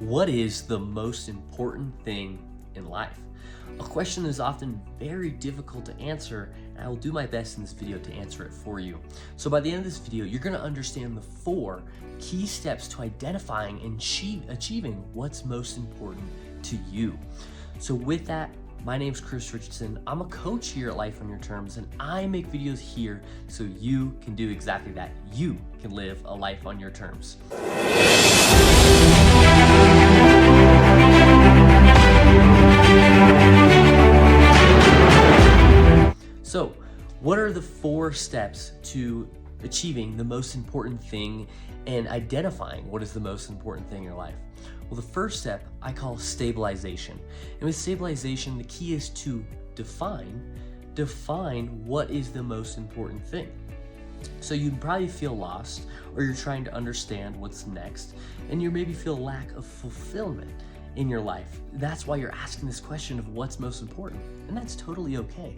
What is the most important thing in life? A question that is often very difficult to answer, and I will do my best in this video to answer it for you. So by the end of this video, you're going to understand the 4 key steps to identifying and achieving what's most important to you. So with that, my name's Chris Richardson. I'm a coach here at Life on Your Terms, and I make videos here so you can do exactly that. You can live a life on your terms. So, what are the 4 steps to achieving the most important thing and identifying what is the most important thing in your life? Well, the first step I call stabilization. And with stabilization, the key is to define what is the most important thing. So you probably feel lost, or you're trying to understand what's next, and you maybe feel lack of fulfillment in your life. That's why you're asking this question of what's most important, and that's totally okay.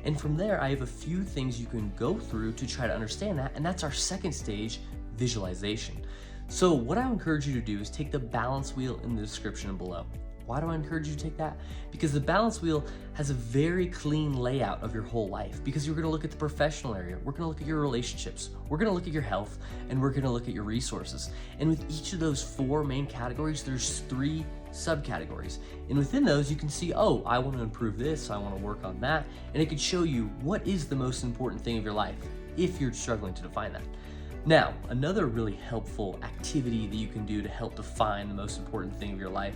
And from there, I have a few things you can go through to try to understand that, and that's our second stage, visualization. So what I encourage you to do is take the balance wheel in the description below. Why do I encourage you to take that? Because the balance wheel has a very clean layout of your whole life, because you're gonna look at the professional area, we're gonna look at your relationships, we're gonna look at your health, and we're gonna look at your resources. And with each of those 4 main categories, there's 3 subcategories. And within those, you can see, oh, I want to improve this, I want to work on that. And it could show you what is the most important thing of your life if you're struggling to define that. Now, another really helpful activity that you can do to help define the most important thing of your life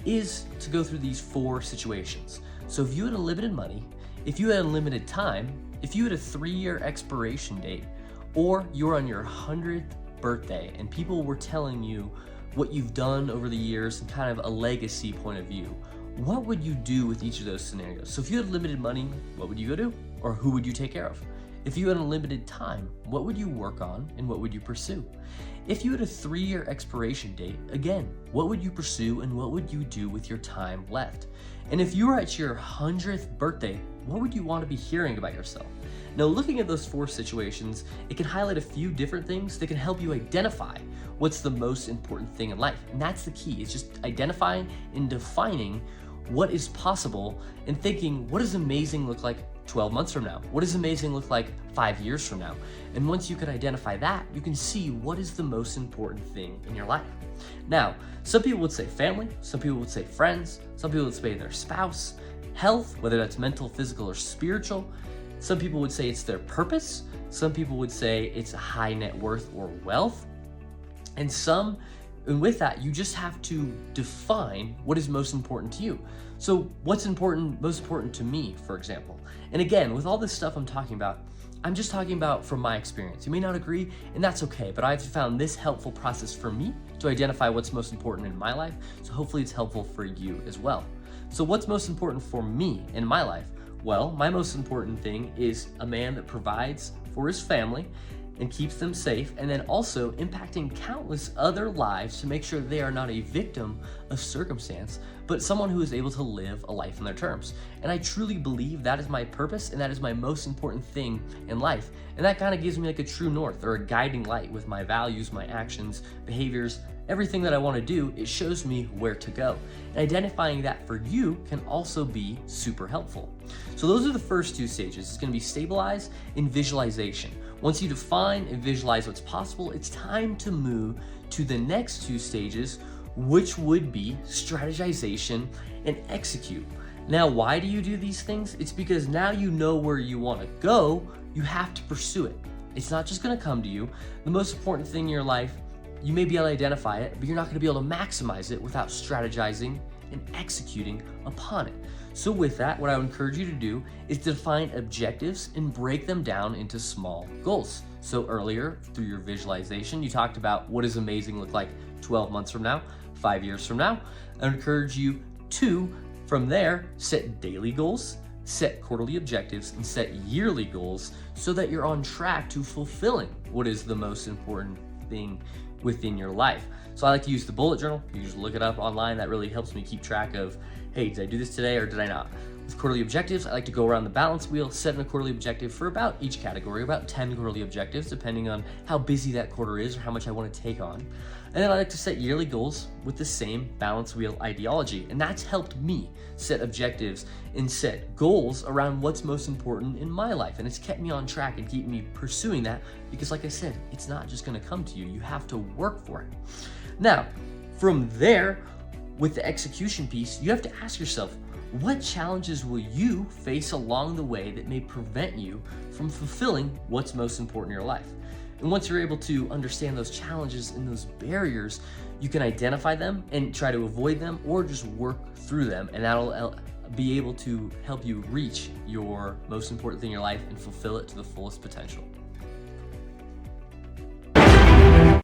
is to go through these 4 situations. So if you had unlimited money, if you had unlimited time, if you had a 3-year expiration date, or you're on your 100th birthday and people were telling you what you've done over the years and kind of a legacy point of view, what would you do with each of those scenarios? So if you had limited money, what would you go do? Or who would you take care of? If you had unlimited time, what would you work on and what would you pursue? If you had a 3-year expiration date, again, what would you pursue and what would you do with your time left? And if you were at your 100th birthday, what would you want to be hearing about yourself? Now, looking at those 4 situations, it can highlight a few different things that can help you identify what's the most important thing in life. And that's the key. It's just identifying and defining what is possible and thinking, what does amazing look like 12 months from now? What does amazing look like 5 years from now? And once you can identify that, you can see what is the most important thing in your life. Now, some people would say family, some people would say friends, some people would say their spouse, health, whether that's mental, physical, or spiritual. Some people would say it's their purpose. Some people would say it's a high net worth or wealth. And with that, you just have to define what is most important to you. So what's most important to me, for example? And again, with all this stuff I'm talking about, I'm just talking about from my experience. You may not agree, and that's okay, but I've found this helpful process for me to identify what's most important in my life, so hopefully it's helpful for you as well. So what's most important for me in my life? Well, my most important thing is a man that provides for his family and keeps them safe, and then also impacting countless other lives to make sure they are not a victim of circumstance, but someone who is able to live a life on their terms. And I truly believe that is my purpose, and that is my most important thing in life. And that kind of gives me like a true north or a guiding light with my values, my actions, behaviors, everything that I want to do. It shows me where to go. And identifying that for you can also be super helpful. So those are the first 2 stages. It's going to be stabilize and visualization. Once you define and visualize what's possible, it's time to move to the next 2 stages, which would be strategization and execute. Now, why do you do these things? It's because now you know where you want to go, you have to pursue it. It's not just going to come to you. The most important thing in your life, you may be able to identify it, but you're not going to be able to maximize it without strategizing and executing upon it. So with that, what I would encourage you to do is define objectives and break them down into small goals. So earlier, through your visualization, you talked about what does amazing look like 12 months from now, 5 years from now. I would encourage you to, from there, set daily goals, set quarterly objectives, and set yearly goals so that you're on track to fulfilling what is the most important thing within your life. So I like to use the bullet journal. You just look it up online. That really helps me keep track of, hey, did I do this today or did I not? With quarterly objectives, I like to go around the balance wheel, setting a quarterly objective for about each category, about 10 quarterly objectives, depending on how busy that quarter is or how much I want to take on. And then I like to set yearly goals with the same balance wheel ideology. And that's helped me set objectives and set goals around what's most important in my life. And it's kept me on track and keep me pursuing that because, like I said, it's not just gonna come to you. You have to work for it. Now, from there, with the execution piece, you have to ask yourself, what challenges will you face along the way that may prevent you from fulfilling what's most important in your life? And once you're able to understand those challenges and those barriers, you can identify them and try to avoid them or just work through them. And that'll be able to help you reach your most important thing in your life and fulfill it to the fullest potential.